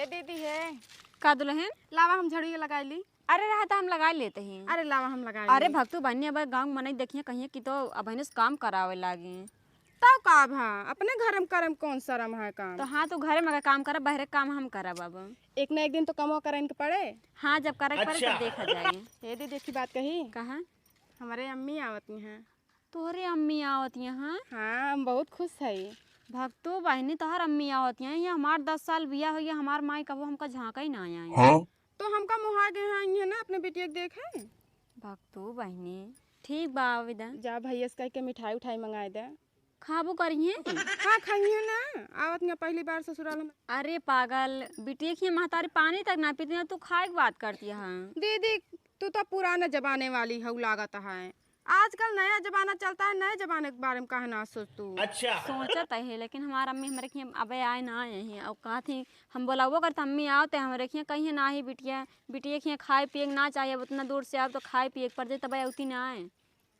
हे दीदी है का दुल्हन लावा हम झड़ी लगाई ली। अरे रहा था हम लगा लेते हैं। अरे लावा हम लगाई अरे भक्तू बहनी अब गाँव में नहीं देखिए कहीं कि तो अब से काम करावे लागे तब का भा अपने घर में करम कौन शर्म है काम। तो हाँ तो घरे में काम करब बहरे काम हम करब अब एक न एक दिन तो कमो करें के पड़े। हाँ जब करे पड़े तब देखा जाए। हे दीदी की बात कही कहा हमारे अम्मी आवती हैं। तोहरे अम्मी आवत यहाँ? हाँ हम बहुत खुश है। भक्तू बहनी तोहर अम्मी आवत हैं ये हमार 10 साल बिया हो गया हमार माई कबो हमका झांका ही ना आया। हाँ? तो हमका मुहा गए हैं ना अपने बेटिया के देखे। भक्तू बहनी ठीक बा विदा जा भैया से कह के मिठाई उठाई मंगाए दे खाबो करिए। हाँ खाइए ना आवत ना पहली बार ससुराल में। अरे पागल बिटिया की महतारी पानी तक ना पीती ना तू खाए की बात करती है। दीदी तू तो पुराने जमाने वाली है लागत है। आजकल नया जमाना चलता है नए जमाने के बारे में कहा ना सोच तू। अच्छा सोचत है लेकिन हमारा अम्मी हमारे खिया अबे आए ना आए हैं और कहा थी हम बोलाबो करते अम्मी आओ तो हमारे खिया कहीं ना ही बिटिया बिटिया खिया खाए पिए ना चाहिए उतना दूर से आओ तो खाए पिए पड़ जाए तब उती ना आए।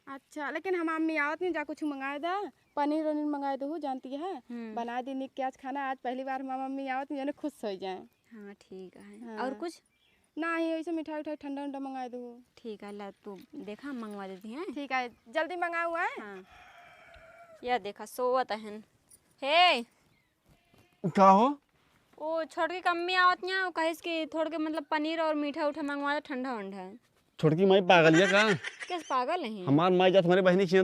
अच्छा लेकिन हम अम्मी आवत नहीं जा कुछ मंगाए दा पनीर वनीर मंगाए दो जानती है बना दी निक के आज खाना आज पहली बार हमारी मम्मी आवत नहीं खुश हो जाए। हाँ ठीक है। हाँ। और कुछ ना ही ऐसे मिठाई उठाई ठंडा ठंडा मंगाए दो। ठीक है ला तू देखा हम मंगवा देती हैं। ठीक है जल्दी मंगाओ हुआ है। हाँ यह देखा सोवत है हे का हो वो छोटकी कम्मी आवत नहीं कहे कि थोड़ के मतलब पनीर और मीठा उठा मंगवा दे ठंडा वंडा। छोटकी माई पागल है का? किस पागल नहीं हमार माई जा तुम्हारी बहनी की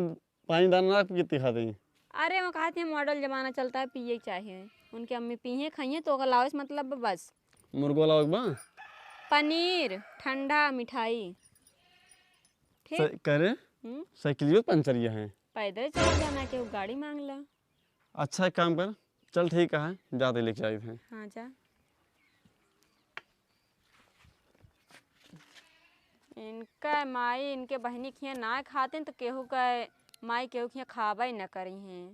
पानी दाना ना पीती खाते हैं। अरे वो कहा थी मॉडल जमाना चलता है पिए चाहिए उनकी अम्मी पिए खाइए तो लाओ मतलब बस मुर्गो लाओ बा पनीर ठंडा मिठाई ठीक करे साइकिलियो पंचरिया है पैदल चल जाना के गाड़ी मांग ला। अच्छा एक काम कर चल ठीक है जाते लेके आए थे। हाँ जा इनका माई इनके बहनी खिया ना खाते तो केहू का माई केहू खिया खावा ही न करी हैं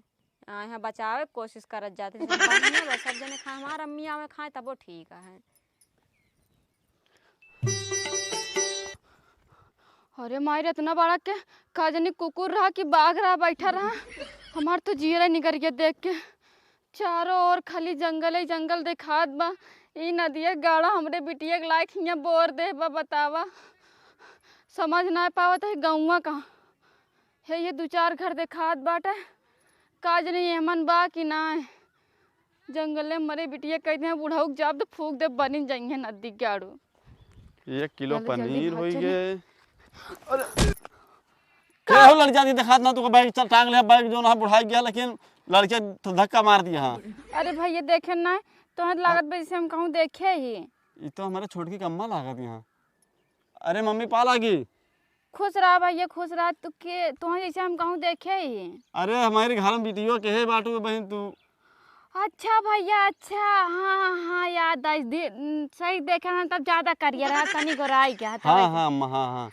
यहाँ बचावे कोशिश करत जाते हैं बस सब जने खा हमार अम्मी आवे खाए तब वो ठीक है। अरे मायर इतना बड़ा के का जानी कुकुर रहा कि बाघ रहा बैठा रहा हमार तो जीरा निकर गया देख के चारों ओर खाली जंगल ही जंगल दिखात बा ई नदिया गाड़ा हमरे बिटिया के लायक हियाँ बोर दे बा बतावा समझ ना पावत है गौवा का है ये 2-4 घर दिखात बाटे का जानी एमन बा कि ना जंगल में मरे बिटिया कहते हैं बुढ़ाऊ जाब तो फूक दे बनी जाइए नदी के आड़ू 1 किलो जल्दी जल्दी पनीर भाग हो चले। गए। क्या हो लड़कियां दिखात ना तो बैग टांग ले बैग जो ना बुढ़ा गया लेकिन लड़के तो धक्का मार दिया। हाँ अरे भैया देखे ना तो लागत बा जैसे हम कहूँ देखे ही ये तो हमारे छोटकी कम्मा लागत यहाँ। अरे मम्मी पा लागी। खुश रहा भैया खुश रहा तू के तुम जैसे हम कहूँ देखे ही। अरे हमारे घर में बिटियो के है बाटू बहन तू। अच्छा भैया अच्छा हाँ हाँ हाँ याद आई सही देखा ना तब ज्यादा करिए रहा तनी गोराई क्या था। हाँ हाँ अम्मा हाँ हाँ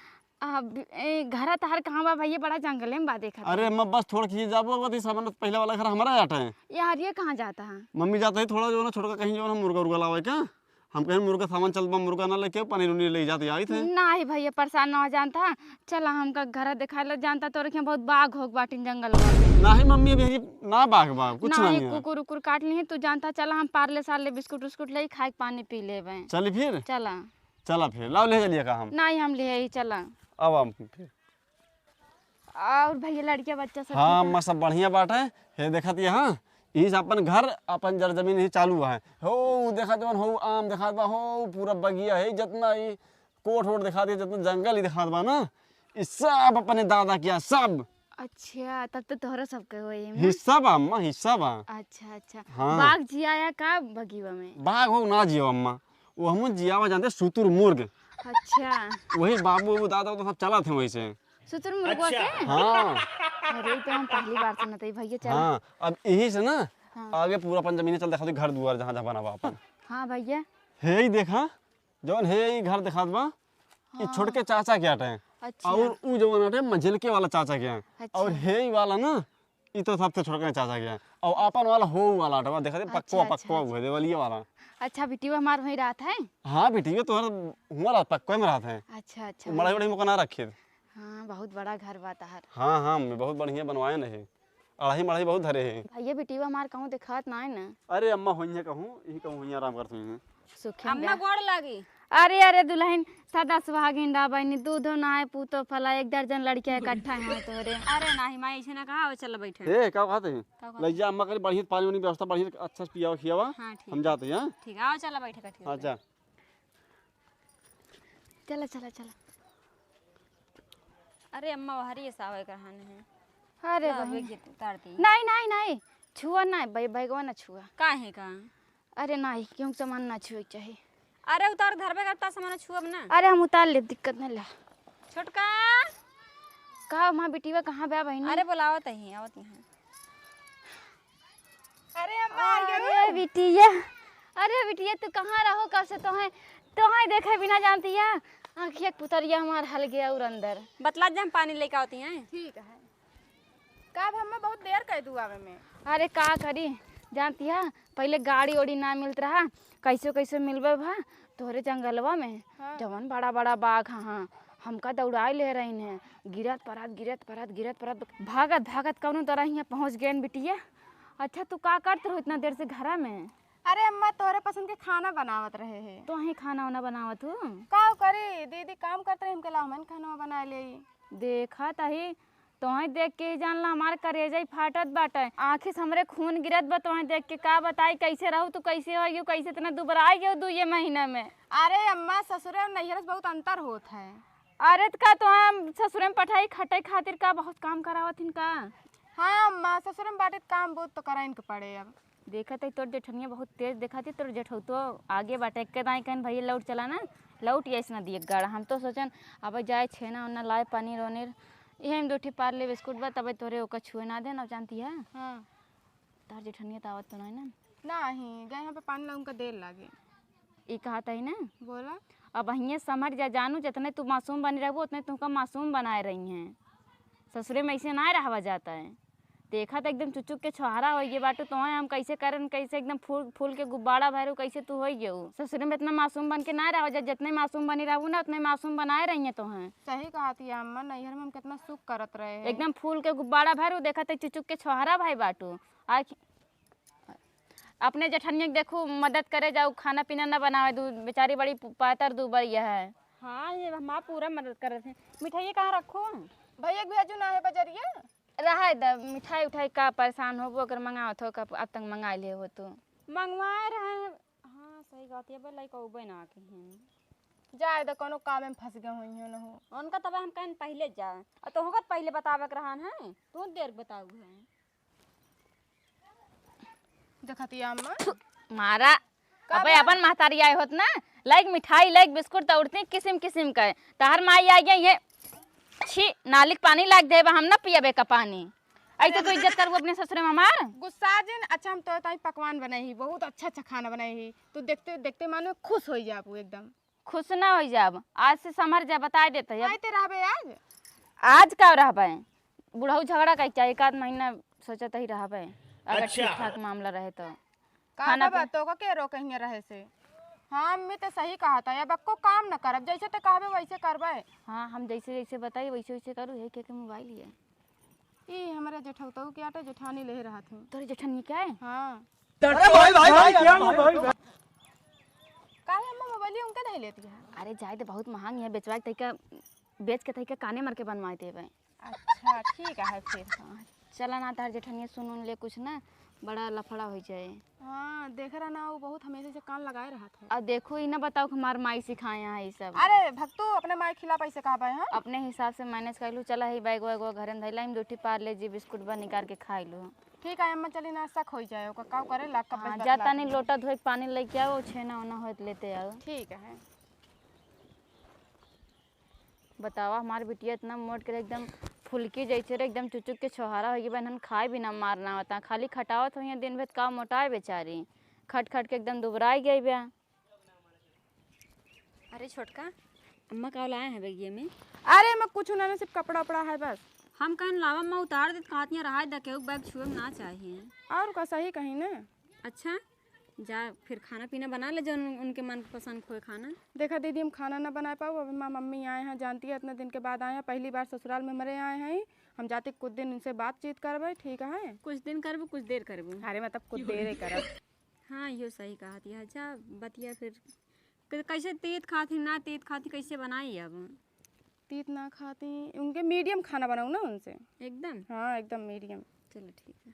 घर तहार कहाँ बा भैया बड़ा जंगल में बा देखा। अरे अम्मा बस थोड़ा खींच जाबो सामान पहले वाला घर हमारा जाता है। यार ये कहाँ जाता है? मम्मी जाता है थोड़ा जो ना छोटका कहीं जो ना मुर्गा उर्गा लावे क्या हम कहीं मुर्गा सामान चल मुर्गा ना लेके पनीर उनीर ले जाते आई थे। नहीं भैया परेशान ना हो जानता चला हमका घर दिखा लो जानता तो रखे बहुत बाघ होग बाटिन जंगल में। नहीं मम्मी अभी ना बाघ बाघ कुछ नहीं है। कुकुर उकुर काट ली तू जानता चला हम पार्ले सार्ले बिस्कुट उस्कुट ले खाए पानी पी ले चली फिर चला चला फिर लाओ ले चलिए का हम नहीं हम ले ही चला अब हम फिर और भैया लड़किया बच्चा सब हाँ अम्मा सब बढ़िया बात है। हे देखत यहाँ इस अपन घर अपन जड़ जमीन ही चालू है हो देखा जवन हो आम दिखात बा हो पूरा बगिया है जितना ही कोट वोट दिखा दिया जितना जंगल ही दिखात बा ना इस सब अपने दादा किया सब। अच्छा तब तो तोहरा सबके होई है हिस्सा बा अम्मा हिस्सा बा। अच्छा अच्छा हाँ। बाघ जिया का बगीवा में बाघ हो ना जियो अम्मा वो हम जियावा जानते शुतुर मुर्ग। अच्छा वही बाबू दादा तो सब चला थे वही से। सुतुर मुर्गवा से हाँ अरे तो हम पहली बार सुनते ही भैया चल। हाँ अब यही से ना हाँ। आगे पूरा अपन जमीन चल देखा घर दुआर जहाँ जहाँ बना बा अपन हाँ भैया हे ही देखा जौन हे ही घर दिखात बा ये छोटके चाचा के आटे अच्छा और ऊ जवन आटे मंझिलके वाला चाचा के हैं अच्छा। और हे ही वाला ना ये तो सबसे छोटका चाचा के हैं और अपन वाला हो वाला आटे देखा दे पक्का अच्छा, पक्का हुए दे वाली वाला। अच्छा बिटिया हमार वही रात है। हाँ बेटी ये तो हमारा पक्का में रहता है अच्छा अच्छा बड़े बड़े मकान रखे। हाँ बहुत बड़ा घर बा तहार। हाँ हाँ बहुत बढ़िया बनवाए नहीं अढ़ाई मढ़ाई बहुत धरे है। भैया बिटिया हमार कहूँ दिखात ना है ना। अरे अम्मा हुई कहूँ यही कहूँ हुई आराम करती हैं। सुखे अम्मा गोड़ लागी। अरे अरे दुल्हन सदा सुहागिन रह बहनी, दूधो नहाए पूतो फला, 1 दर्जन लड़कियां इकट्ठा हैं तोरे। अरे नहीं माई ऐसे ना कहा, चल बैठे। ए क्या खाते हैं? ले जा अम्मा के लिए बढ़िया पानी वानी व्यवस्था बढ़िया अच्छा से पियावा खियावा। हाँ ठीक हम जाते हैं। हाँ ठीक, आओ चला बैठे कठी। अच्छा चला चला चला। अरे अम्मा वहरी सावे कहाने हैं। अरे ला, बहन वे गीत उतारती। नहीं नहीं नहीं, छुआ नहीं भाई, बैगवा ना छुआ। काहे का? अरे नहीं, क्यों सामान ना छुए चाहिए। अरे उतार, घर पे करता सामान छुअब ना। अरे हम उतार ले, दिक्कत नहीं ला। छोटका का माँ बेटीवा कहाँ बा बहन? अरे बुलावत ही आवत यहाँ। अरे अम्मा अरे बिटिया, अरे बिटिया तू कहाँ रहो, कब से तो देखे बिना जानती है। आँखिया पुतरिया हमार हल गया और अंदर। बतला जा, हम पानी लेके आती हैं। ठीक है। का हमें बहुत देर कह दू आवे में। अरे का करी जानती है, पहले गाड़ी ओड़ी ना मिलत रहा, कैसे कैसे मिलबे भा तोहरे जंगलवा में। हाँ। जवन बड़ा बड़ा बाघ हाँ हमका दौड़ाई ले रही है, गिरत परत भागत भागत कौनो तरह यहाँ पहुँच गए बिटिया। अच्छा तू का करत रहो इतना देर से घरा में? अरे अम्मा तोहरे पसंद के खाना बनावत रहे है। तो ही खाना वाना बनावत हूँ। का करी दीदी काम करते रहे, हमके ला हमन खाना बना ले। देखा तही तोहे देख के ही जानला हमार करेजा ही फाटत बाटे, आँखी से हमरे खून गिरत बा तोहे देख के। का बताई कैसे रहू तू, कैसे हो गयो, कैसे इतना दुबराई गयो 2 महीना में। अरे अम्मा ससुर और नैहर से बहुत अंतर होत है। अरे त का तो ससुरे में पठाई खटाई खातिर का बहुत काम करावत का? हाँ अम्मा ससुर में बाटे काम बहुत तो कराइन के पड़े। अब देखत है तोर जेठनिया बहुत तेज दिखाती, तोर जेठौ तो आगे बाटे के दाई कहन भैया लौट चला ना, लौट ऐसे ना दिए गाड़ा। हम तो सोचन अब जाए छेना उन्ना लाए पनीर वनीर, यही में 2 पार ले बिस्कुट बा, तब तोरे ओका छुए ना दे ना। जानती है हाँ तार जेठनिया तावत तो नहीं ना। नहीं गए यहाँ पे पानी ला उनका देर लागे। ये कहता है ना, बोला अब अहिए समझ जा जानू, जितने तू मासूम बनी रहबो उतने तुमका मासूम बनाए रही हैं। ससुरे में ऐसे ना रहवा जाता है। देखा तो एकदम चुचुक के छोहारा हो गए बाटू, तो हम कैसे करन, कैसे एकदम फूल के गुब्बारा भरू, कैसे तू हो गए। ससुरे में इतना मासूम बन के ना रहो जा, जितने मासूम बनी रहू ना उतने मासूम बनाए रही है। तो हैं सही कहती है अम्मा, नैहर में हम कितना सुख करत रहे हैं। एकदम फूल के गुब्बारा भरू, देखा तो चुचुक के छोहारा भाई बाटू। आज अपने जेठनिया के देखू मदद करे जाऊ, खाना पीना ना बनावे, दू बेचारी बड़ी पातर दुबरिया है। हाँ ये हम पूरा मदद कर रहे थे। मिठाई कहाँ रखो? भैया भेजू ना है बजरिया। रहा द मिठाई उठाई का परेशान हो अगर मंगावत हो, कब अब तक मंगा लिए हो तो मंगवाए रहे। हाँ सही बात है, भाई लाइक उबे ना के हैं जाए तो कोनो काम में फंस गए हुई न हो उनका। तब हम कहीं पहले जाए और तो होगा पहले बतावे के रहन है, तू देर बताऊ है। देखती है अम्मा मारा अबे अपन महतारी आए होत ना, लाइक मिठाई लाइक बिस्कुट तोड़ते किस्म किस्म का। तार माई आ गया ये छी नालिक पानी लाग दे हम ना पियाबे का पानी। ऐसे तो इज्जत करबो अपने ससुरे में हमार। गुस्सा जिन अच्छा हम तो ताई पकवान बनाई ही, बहुत अच्छा अच्छा खाना बनाई ही। तू देखते देखते मानो खुश हो जाबू एकदम। खुश ना हो जाब, आज से समझ जा, बता देते है। आते रहबे आज। आज का रहबे बुढ़ऊ झगड़ा का चाहिए, 1 महीना सोचत ही रहबे अगर ठीक ठाक मामला रहे तो। खाना बातों का के रोक कहीं रहे से। हाँ मैं तो सही कहा था, अब को काम न करब, जैसे तो कहबे वैसे करबे। हाँ हम जैसे जैसे बताइए वैसे वैसे करूँ। है के मोबाइल है ई हमारे जेठौतऊ के आटे जेठानी ले रहा थी। तोरे जेठनी क्या है? हाँ अरे भाई भाई भाई क्या भाई काहे अम्मा मोबाइल उनके नहीं लेती है। अरे जाए तो बहुत महंग है, बेचवा के तरीका बेच के तरीका काने मर के बनवाए थे भाई। अच्छा ठीक है फिर। हाँ चला ना तार जेठनिया सुन ले कुछ ना बड़ा लफड़ा हो जाए। हाँ देख रहा ना, वो बहुत हमेशा से कान लगाए रहा था। अब देखो ही ना बताओ कि हमार माई सिखाए हैं ये सब। अरे भक्तू अपने माई खिला पैसे कहा पाए हैं। अपने हिसाब से मैनेज कर लूँ। चला ही बैग वैग घर में धैला 2 पार ले जी बिस्कुट बा निकाल के खाई लूँ। ठीक है अम्मा चली नाश्ता खो जाए ओका काव करे ला कब हाँ जाता नहीं लोटा धोए पानी लेके आओ, छेना ओना हो लेते आओ। ठीक है। बतावा हमारी बिटिया इतना मोट कर एकदम फुलकी जैसे रे, एकदम चुचुक के छोहारा हो गई। बहन खाए भी ना मारना होता, खाली खटावत हो दिन भर का मोटाए बेचारी, खट खट के एकदम दुबराई गई बा। अरे छोटका अम्मा का लाए हैं बैगिए में? अरे मैं कुछ ना, सिर्फ कपड़ा उपड़ा है बस। हम कहीं लावा मैं उतार देते कहतियाँ रहा दा के बैग छुए ना चाहिए। और का सही कहीं ना। अच्छा जा फिर खाना पीना बना ले जो उनके मन पसंद खोए खाना। देखा दीदी हम खाना ना बना पाओ, अभी माँ मम्मी आए हैं, जानती है इतने दिन के बाद आए हैं, पहली बार ससुराल में मरे आए हैं। हम जाते कुछ दिन उनसे बातचीत करबे, ठीक है? कुछ दिन करबो कुछ देर करबो। अरे मतलब कुछ देर ही करब। हाँ यो सही कहा थी। अच्छा बतिया फिर कैसे तीत खाती ना तीत खाती कैसे बनाई अब? तीत ना खाती, उनके मीडियम खाना बनाऊँ ना उनसे। एकदम? हाँ एकदम मीडियम। चलो ठीक है।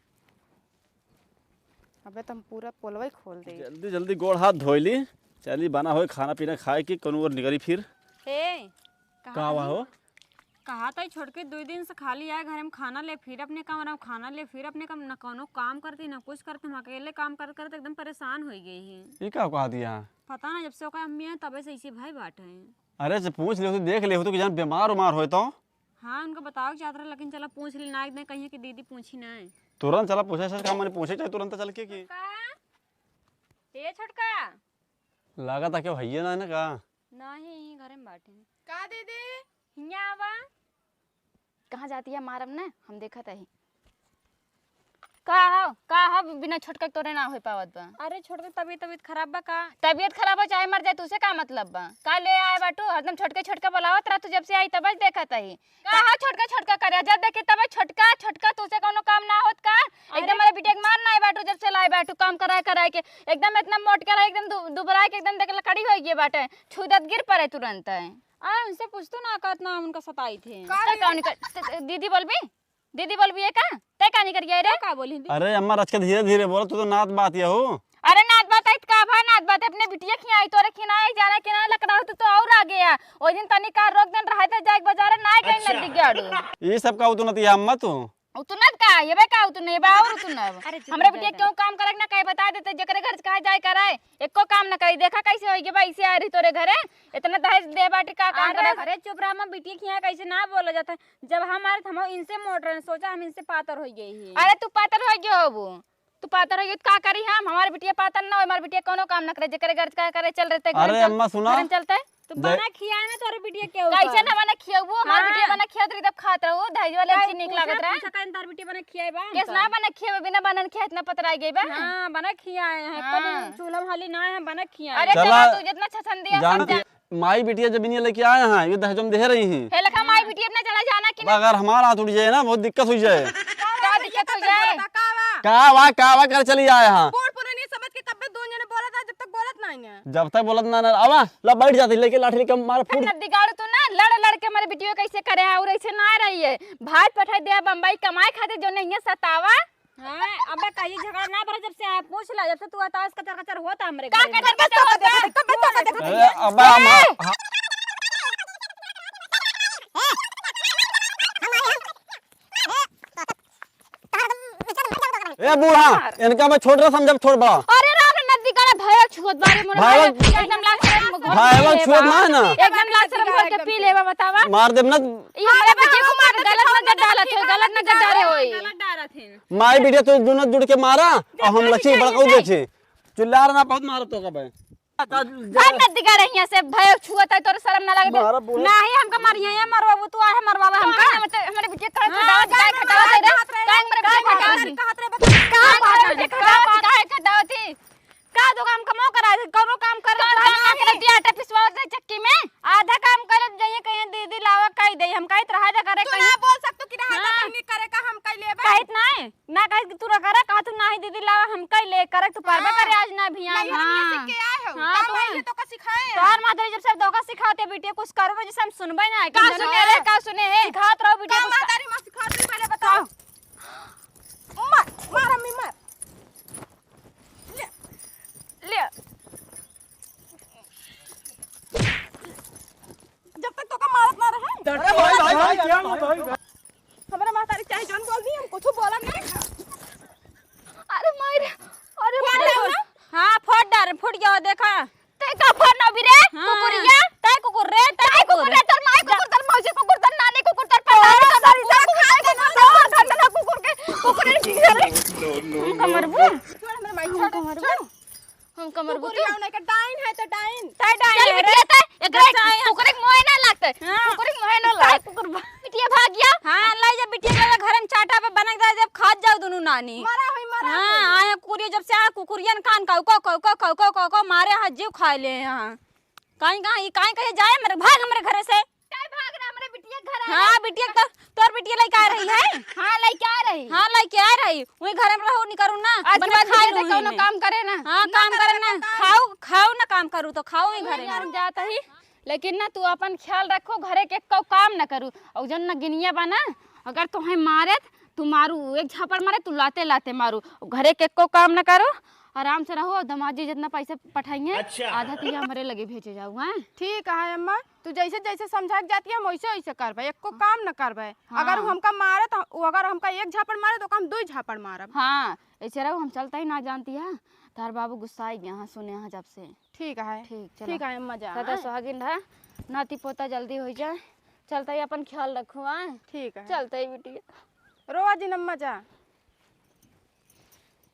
अबे तुम पूरा पोलवा ही खोल दे। जल्दी जल्दी गोड़ हाथ धोई ली, चली बना हो खाना पीना खाए कि कौन और निकली फिर हे कहाँ हुआ हो? कहा था छोड़ के 2 दिन से खाली आए घर में खाना ले फिर अपने कमरा में खाना ले फिर अपने कम न कोनो काम करती ना कुछ करते, हम अकेले काम कर कर एकदम परेशान हो गई है। ये क्या कहा दिया? पता ना जब से ओका अम्मी है तबे से इसी भाई बाटे हैं। अरे से पूछ ले, देख ले हो तो कि जान बीमार उमार हो तो हाँ उनको बताओ कि चाहता लेकिन चला पूछ ली ना एकदम कहीं कि दीदी पूछी ना है। तुरंत चला पूछे सर काम मैंने पूछे चाहे तुरंत चल के की ए छोटका लगा था क्या भैया ना ने कहा नहीं घर में बाटे का दीदी? हिया आवा। कहाँ जाती है मारम ने हम देखा था ही। का हो बिना छोटका तोरे ना हो पावत बा। अरे छोटका तबीयत खराब बा का? तबीयत खराब हो चाहे मर जाए तुझसे का मतलब बा? का ले आए बाटू हरदम छोटके छोटका बुलावत रहा तू जब से आई तब देखा था ही। कहाँ छोटका छोटका करे जब देखे तब छोटका छोटका तुझसे कोनो काम ना होत का? एकदम मेरे बेटे के मार ना आए बाटू जब से लाए बाटू काम कराए के एकदम इतना मोट कर एकदम दुबरा के एकदम देख लकड़ी हो गई बाटे छुदत गिर पड़े तुरंत है। उनसे पूछ तो ना कितना उनका सताई थे। दीदी बोलबी है का तय का नहीं करिए रे का बोली? अरे अम्मा रच के धीरे धीरे बोलो, तू तो नात बात ये हो। अरे नात बात है का भा नात बात अपने बिटिया खियाई तोरे खिनाई जाना कि ना लकड़ा तो और आ गया ओ दिन तनी का रोक दिन रहा था जाके बाजार ना गई नदी गाड़ू ये सब का तू नती अम्मा तू उतनत का ये बे का उतने ये बावर उतनब अरे हमरे बिटिया क्यों काम करे ना कहे बता देते जकरे घर कहा जाए कराए एको काम ना करी देखा कैसे होई के भाई से आ रही तोरे घरे इतना दहेज दे बाटी का काम करे। अरे चुप रहा मैं बिटिया खिया कैसे ना बोला जाता है जब हम आए हम इनसे मोट रहे सोचा हम इनसे पातर हो गई है। अरे तू पातर हो गयो हो तू पातर हो गई का करी हम हमारे बिटिया पातर ना हो हमारे बिटिया कोनो काम ना करे जकरे घर का करे चल रहते अरे अम्मा सुना चलते तो बना खिया ना तोरे बिटिया के कैसे ना बना खियाबू हमार बिटिया बना खियात रही तब खात रहू दहेज वाले चीज निक लागत रहा पूछा काइन तार बिटिया बना खियाबा केस ना बना खियाबे बिना बनन खिया इतना पतराई गई बा। हां बना खियाए हैं कभी चूल्हा हाली ना है बना खियाए। अरे चला तू जितना छछन दिया जानती माई बिटिया जब इन्हें लेके आए हैं ये दहेज हम दे रही हैं। हे लखा माई बिटिया अपना चला जाना कि अगर हमारा हाथ उठ जाए ना बहुत दिक्कत हो जाए। का दिक्कत हो जाए का वा कर चली आए हैं बूढ़ पुरानी समझ के तब दो जने बोला था जब तक बोलत नहीं है। जब तक बोलत ना आवा ला बैठ जाती लेके लाठी लेके मार फूट नदी गाड़ू तू ना लड़ के हमारे बिटिया कैसे करे और ऐसे ना रही है भात पठाई दे बम्बई कमाए खाते जो नहीं सतावा। हां अबे कहीं झगड़ा ना भरा जब से आए पूछ ला जब से तू आता कचर कचर होता हमरे का घर कचर होता अरे अबे ए बूढ़ा इनका मैं छोड़ रहा समझ छोड़ बड़ा। अरे राम नदी गाड़ा भया छुत बारे मोर भाई एकदम लाख शर्म भाई छुत ना है ना एकदम लाख शर्म घोल के पी लेबा बतावा मार देब ना ये हमारे बच्चे को मार गलत नजर डालत है गलत नजर डाले होई गलत डारा थे। माई बिटिया तो दोनों जुड़ के मारा और हम लक्ष्मी बड़काऊ देखे चिल्ला रहा ना बहुत मार तो का भाई भाई नदी गाड़ा यहां से भय छुत है तोर शर्म ना लगे नहीं हमका मारिया है मरवाबू तू आए मरवावा हमका हमारे बच्चे का खटावा जाए खटावा दे रे काहे मेरे बच्चे खटावा थी का दो काम कमो करा करो काम कर आटा पिसवा दे चक्की में आधा काम करत जाइए कहीं दीदी लावा कह दे हम कहत रहा जा करे तू ना बोल सकतो कि रहा नहीं करे का हम कह लेबे कहत ना कहत तू ना करे कहा तू नहीं दीदी लावा हम कह ले करे तू परबे करे आज ना भी नहीं हम सीख के आए हो हाँ, तब मैं तो का सिखाए तोहर माधुरी जब सब धोखा सिखाते बेटे कुछ करो जैसे हम सुनबे ना का सुने रे का सुने है सिखात रहो बेटे का मातारी मां सिखाती पहले बताओ मार अम्मी मार ले जब तक तो का मारत ना रहे। अरे भाई भाई क्या भाई हमरा मातारी चाहे जोन बोल दी हम कुछ बोला नहीं। अरे मार अरे हां फुट गया देखा ते का फरना भी रे कुकुरिया ते कुकुर रे ते कुकुर रे तर माई कुकुर तर मौसी कुकुर तर नानी कुकुर तर पटारी तर कुकुर के कुकुर रे कमरबू छोड़ हमरा माई कमरबू हम कमरबू कुकुर आउने का डाइन है तो डाइन ते डाइन चल बिटिया ते एकरा कुकुर के मोह ना लागते कुकुर के मोह ना लाग कुकुर बिटिया भाग गया। हां लाई जब बिटिया के घर में चाटा पे बना दे जब खात जाओ दोनों नानी मारा हुई मारा हां आया कुकुरिया जब से आ कुकुरियन कान को मारे हाथ जीव खा ले हां काई ये काई कहे जाए मेरे भाग हमरे घर से काय भाग रहा हमरे बिटिया घर हाँ बिटिया तो तोर बिटिया लेके आ रही है। हाँ लेके आ रही हाँ लेके आ रही वही घर में रहू नहीं करू ना आज के बना बाद खाई बिटिया से कौनो काम करे ना हाँ काम करे ना खाओ खाओ ना काम करू तो खाओ ही घरे यार जाता ही लेकिन ना तू अपन ख्याल रखो घरे के को काम ना करू और जन न गिनिया बना अगर तुम्हें मारे तू मारू एक झापड़ मारे तू लाते लाते मारू घरे के को काम ना करो आराम से रहो दमाजी जितना पैसा पठाएंगे आधा तो हमारे लगे भेजे जाऊ हैं ठीक है अम्मा तू जैसे जैसे समझा के जाती है हम वैसे वैसे करबे एक को काम न करबे हाँ। अगर वो हमका मारे तो अगर हमका एक झापड़ मारे तो हम दो झापड़ मारब। हाँ ऐसे रहो हम चलता ही ना जानती है तार बाबू गुस्सा आई गया हाँ सुने हाँ जब से ठीक है ठीक चलो ठीक है अम्मा जा सदा सुहागिन है नाती पोता जल्दी हो जाए चलता ही अपन ख्याल रखो आए ठीक है चलता ही बिटिया रोआ जी अम्मा जा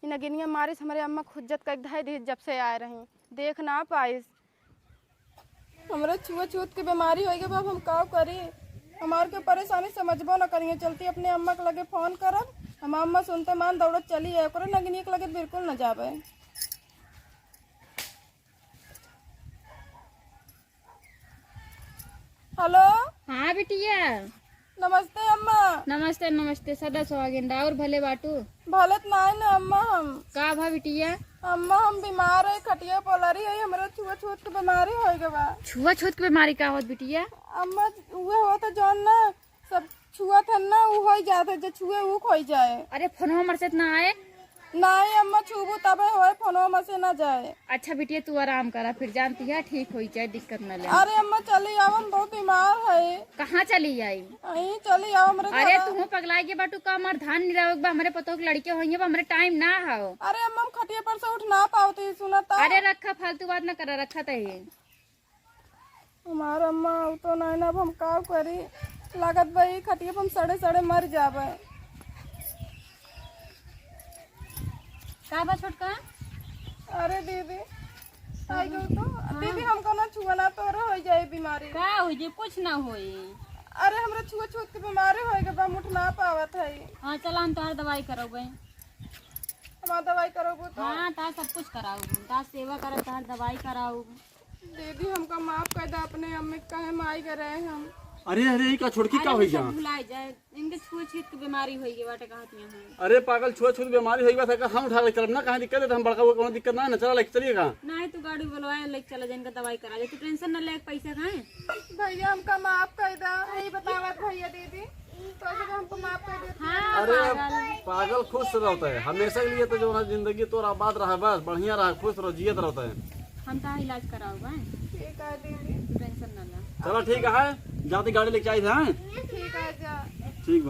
इन गिनिया मारिस हमारे अम्मा खुज्जत का धाई दी जब से आए रही देख ना पाइस हमरा छुआ छूत की बीमारी होगी बाब हम का करी हमार के परेशानी समझबो ना करिए चलती अपने अम्मा के लगे फोन करब हम अम्मा सुनते मान दौड़त चली है ओकरे नगिनी के लगे बिल्कुल न जाबे। हेलो हाँ बिटिया नमस्ते अम्मा। नमस्ते नमस्ते सदा सुहागिन और भले बाटू भलत ना है ना अम्मा हम का भा बिटिया अम्मा हम बीमार है खटिया पोलरी है हमरा छुआ छूत की बीमारी हो गए बा। छुआ छूत की बीमारी का होत बिटिया अम्मा उहे होता जौन ना सब छुआ था ना उ हो जाते जो छुए उ खोई जाए। अरे फोन मरसत ना आए नहीं अम्मा छुबू तबे होए फोनवा में से ना जाए। अच्छा बिटिया तू आराम करा फिर जानती है ठीक हो जाए दिक्कत न ले अरे अम्मा चली आओ हम बहुत बीमार है कहाँ चली आई यहीं चली आओ हमरे अरे घर। तू पगलाई के बाटू का हमार धान नहीं रहोगे हमारे पतों की लड़के होंगे हमारे टाइम ना हो अरे अम्मा हम खटिया पर से उठ ना पाती सुनता। अरे रखा फालतू बात ना करा रखा तो है हमारा अम्मा अब तो नहीं ना अब हम का करी लागत भाई खटिया पर हम सड़े सड़े मर जाबे। का बा छोटका अरे दीदी आई गई तो दीदी हमको ना छुआ ना तो हो जाए बीमारी। का हो जे कुछ ना होई अरे हमरा छुआ छूत की बीमारी हो गई बा उठ ना पावत है। हाँ चला हम तार दवाई करोगे हमारा दवाई करोगे तो हाँ तार सब कुछ कराओ तार सेवा करो तार दवाई कराओ दीदी हमका माफ कर दे अपने अम्मी कहे माई के रहे हम। अरे अरे ई का छोड़की का होई जा भुलाई जाए इनके छुए छीत की बीमारी होई के बाटे कहत हैं अरे पागल छुआ छूत बीमारी होई बा था हम उठा ले चलब ना कहां दिक्कत है तो हम बड़का वो कोनो दिक्कत ना है ना चला लेके चलिएगा। नहीं तू गाड़ी बुलवाए लेके चला जाए दवाई करा दे तू टेंशन न ले पैसा खाए भैया हमका माफ कर दे यही बतावत भैया दीदी तो ऐसे हमको माफ कर दे। हाँ अरे पागल खुश रहता है हमेशा के लिए तो जो है जिंदगी तो आबाद रहा बस बढ़िया रहा खुश रहो जियत रहता है। हम तार इलाज कराओगे ठीक है दीदी टेंशन न ले चलो ठीक है जाती गाड़ी लेके आई थे ठीक है जा ठीक बा।